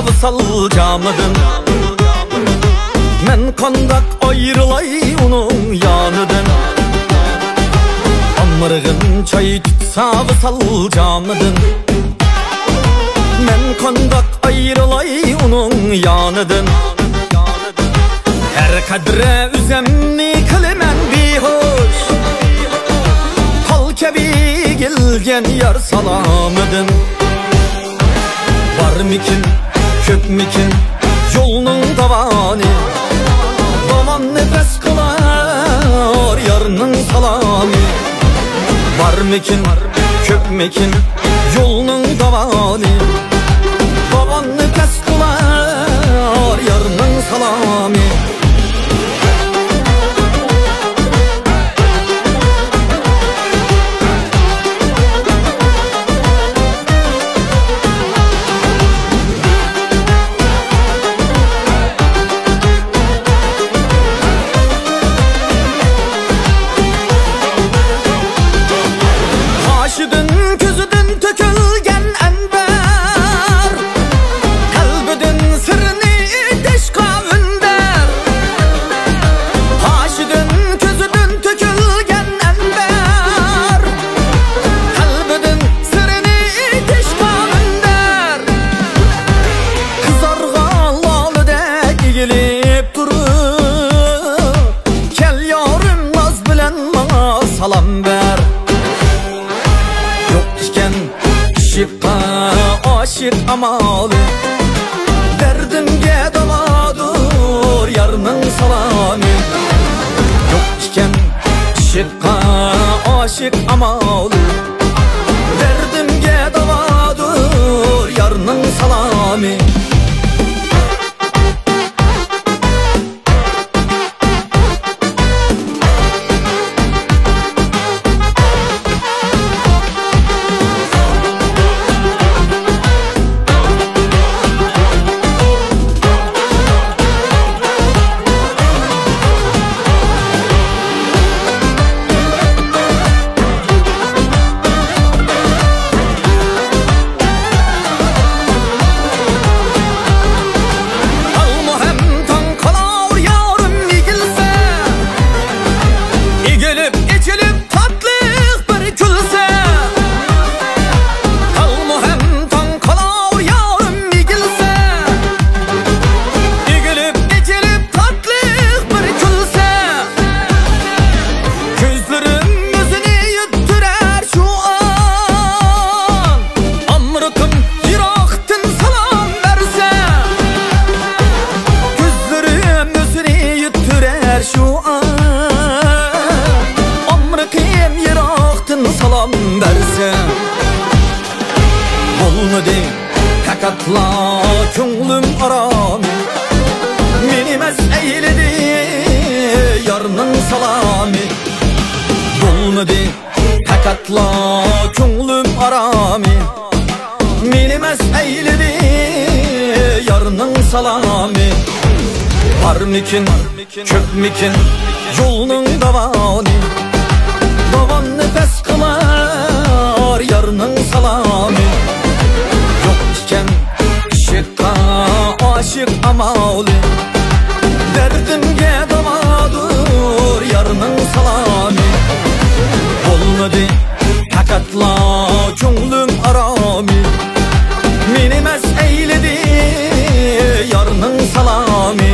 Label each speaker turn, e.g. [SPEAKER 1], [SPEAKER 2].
[SPEAKER 1] vısal camıdın. Men kandak ayrılay onun yanıdın. Amırgın çay tutsa vısal camıdın. Men kandak ayrılay onun yanıdın. Her kadre üzemni kılımen bihoş. Kal kebi gelgen yar salamıdın. Var mikin, köp mikin yolunun davani. Davan nefes kılar yarının salami. Var mikin, köp mikin yolunun davani. Davan nefes kılar yarının salami. Salam ver. Yok iken şıkka aşık amalı. Derdimge davadır yarının salami. Yok iken şıkka aşık amalı. Derdimge davadır yarının salami. Salam verse olmadı kakatla köngülüm aram. Menimez eyledi yarının salami. Olmadı kakatla köngülüm aram. Menimez eyledi yarının salami. Var mikin, köp mikin yolunun davani. Davan nefes kılar yarının salami. Yok iken şıkka aşık amalı. Derdimge davadır yarının salami. Olmadı hakatla köngülüm arami. Menimez eyledi yarının salami.